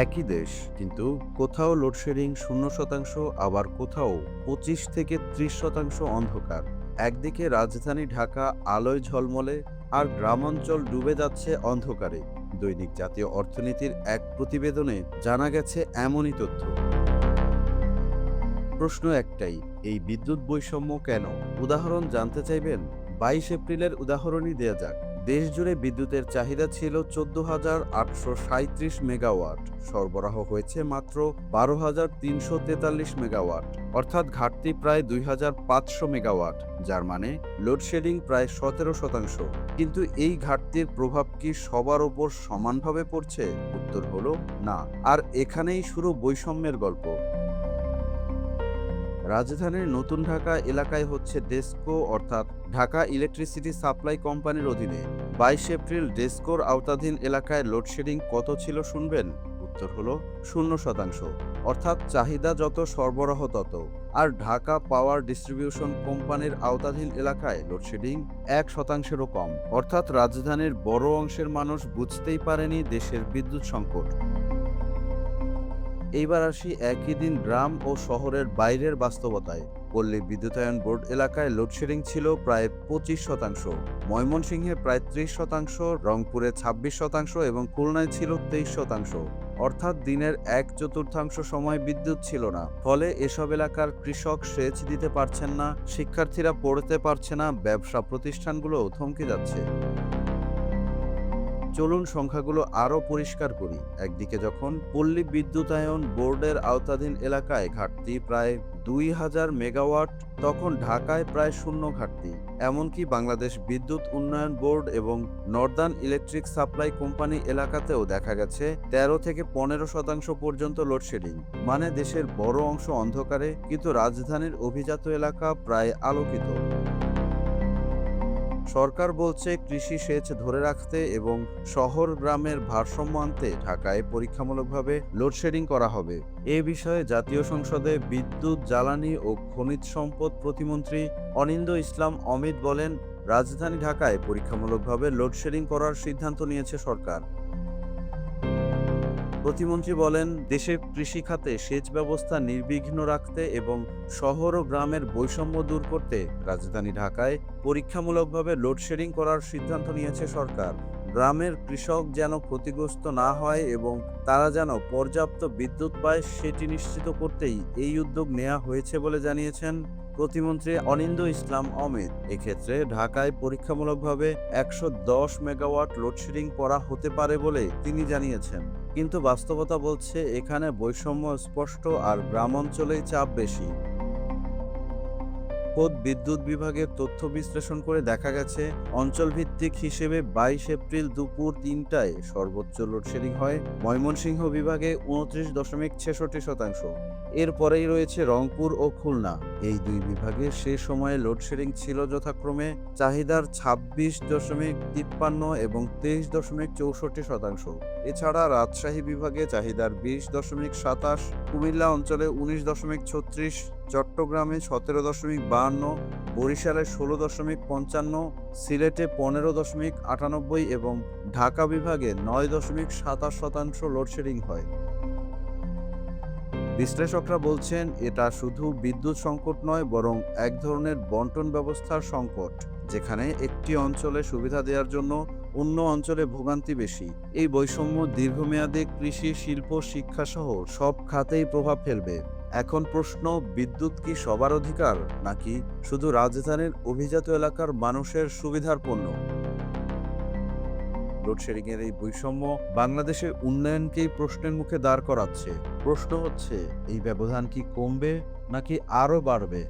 একই দেশ, কিন্তু কোথাও লোডশেডিং 0%, আবার কোথাও 25 থেকে 30% অন্ধকার। একদিকে রাজধানী ঢাকা আলোয় ঝলমলে, আর গ্রামাঞ্চল ডুবে যাচ্ছে অন্ধকারে। দৈনিক জাতীয় অর্থনীতির এক প্রতিবেদনে জানা গেছে এমনই তথ্য। প্রশ্ন একটাই, এই বিদ্যুৎ বৈষম্য কেন? উদাহরণ জানতে চাইবেন? 22 এপ্রিলের উদাহরণই দেয়া যাক। দেশ জুড়ে বিদ্যুতের চাহিদা ছিল 14,837 মেগাওয়াট, সরবরাহ হয়েছে মাত্র 12,343 মেগাওয়াট, অর্থাৎ ঘাটতি প্রায় 2,500 মেগাওয়াট, যার মানে লোডশেডিং প্রায় 17%। কিন্তু এই ঘাটতির প্রভাব কি সবার ওপর সমানভাবে পড়ছে? উত্তর হলো না। আর এখানেই শুরু বৈষম্যের গল্প। রাজধানীর নতুন ঢাকা এলাকায় হচ্ছে ডেসকো, অর্থাৎ ঢাকা ইলেকট্রিসিটি সাপ্লাই কোম্পানির অধীনে। 22 এপ্রিল ডেসকোর আওতাধীন এলাকায় লোডশেডিং কত ছিল শুনবেন? উত্তর হলো 0%, অর্থাৎ চাহিদা যত সরবরাহ তত। আর ঢাকা পাওয়ার ডিস্ট্রিবিউশন কোম্পানির আওতাধীন এলাকায় লোডশেডিং 1%-এরও কম, অর্থাৎ রাজধানীর বড় অংশের মানুষ বুঝতেই পারেনি দেশের বিদ্যুৎ সংকট। এইবার আসি একই দিন গ্রাম ও শহরের বাইরের বাস্তবতায়। পল্লী বিদ্যুতায়ন বোর্ড এলাকায় লোডশেডিং ছিল প্রায় 25%, ময়মনসিংহে প্রায় 30%, রংপুরে 26% এবং খুলনায় ছিল 23%। অর্থাৎ দিনের 1/4 সময় বিদ্যুৎ ছিল না। ফলে এসব এলাকার কৃষক সেচ দিতে পারছেন না, শিক্ষার্থীরা পড়তে পারছে না, ব্যবসা প্রতিষ্ঠানগুলো থমকে যাচ্ছে। চলুন সংখ্যাগুলো আরও পরিষ্কার করি। একদিকে যখন পল্লী বিদ্যুতায়ন বোর্ডের আওতাধীন এলাকায় ঘাটতি প্রায় 2,000 মেগাওয়াট, তখন ঢাকায় প্রায় শূন্য ঘাটতি। এমনকি বাংলাদেশ বিদ্যুৎ উন্নয়ন বোর্ড এবং নর্দার্ন ইলেকট্রিক সাপ্লাই কোম্পানি এলাকাতেও দেখা গেছে 13 থেকে 15% পর্যন্ত লোডশেডিং। মানে দেশের বড় অংশ অন্ধকারে, কিন্তু রাজধানীর অভিজাত এলাকা প্রায় আলোকিত। সরকার বলছে কৃষি সেচ ধরে রাখতে এবং শহর গ্রামের ভারসাম্য আনতে ঢাকায় পরীক্ষামূলকভাবে লোডশেডিং করা হবে। এ বিষয়ে জাতীয় সংসদে বিদ্যুৎ, জ্বালানি ও খনিজ সম্পদ প্রতিমন্ত্রী অনিন্দ্য ইসলাম অমিত বলেন, রাজধানী ঢাকায় পরীক্ষামূলকভাবে লোডশেডিং করার সিদ্ধান্ত নিয়েছে সরকার। প্রতিমন্ত্রী বলেন, দেশে কৃষি খাতে সেচ ব্যবস্থা নির্বিঘ্ন রাখতে এবং শহর ও গ্রামের বৈষম্য দূর করতে রাজধানী ঢাকায় পরীক্ষামূলকভাবে লোডশেডিং করার সিদ্ধান্ত নিয়েছে সরকার। গ্রামের কৃষক যেন ক্ষতিগ্রস্ত না হয় এবং তারা যেন পর্যাপ্ত বিদ্যুৎ পায়, সেটি নিশ্চিত করতেই এই উদ্যোগ নেওয়া হয়েছে বলে জানিয়েছেন প্রতিমন্ত্রী অনিন্দ্য ইসলাম অমিত। এক্ষেত্রে ঢাকায় পরীক্ষামূলকভাবে 110 মেগাওয়াট লোডশেডিং করা হতে পারে বলে তিনি জানিয়েছেন। কিন্তু বাস্তবতা বলছে এখানে বৈষম্য স্পষ্ট, আর গ্রাম অঞ্চলেই চাপ বেশি। খোদ বিদ্যুৎ বিভাগের তথ্য বিশ্লেষণ করে দেখা গেছে, অঞ্চলভিত্তিক হিসেবে 22 এপ্রিল দুপুর 3টায় সর্বোচ্চ লোডশেডিং হয় ময়মনসিংহ বিভাগে 29.66%। এরপরেই রয়েছে রংপুর ও খুলনা। এই দুই বিভাগে সে সময়ে লোডশেডিং ছিল যথাক্রমে চাহিদার 26.53 এবং 23.64%। এছাড়া রাজশাহী বিভাগে চাহিদার 20.27, কুমিল্লা অঞ্চলে 19.36, চট্টগ্রামে 17.52, বরিশালে 16.55, সিলেটে 15.98 এবং ঢাকা বিভাগে 9.27% লোডশেডিং হয়। বিশ্লেষকরা বলছেন, এটা শুধু বিদ্যুৎ সংকট নয়, বরং এক ধরনের বন্টন ব্যবস্থার সংকট, যেখানে একটি অঞ্চলে সুবিধা দেওয়ার জন্য অন্য অঞ্চলে ভোগান্তি বেশি। এই বৈষম্য দীর্ঘমেয়াদে কৃষি, শিল্প, শিক্ষা সহ সব খাতেই প্রভাব ফেলবে। এখন প্রশ্ন, বিদ্যুৎ কি সবার অধিকার, নাকি শুধু রাজধানীর অভিজাত এলাকার মানুষের সুবিধার পণ্য? লোডশেডিং এর এই বৈষম্য বাংলাদেশের উন্নয়নকেই প্রশ্নের মুখে দাঁড় করাচ্ছে। প্রশ্ন হচ্ছে, এই ব্যবধান কি কমবে নাকি আরো বাড়বে?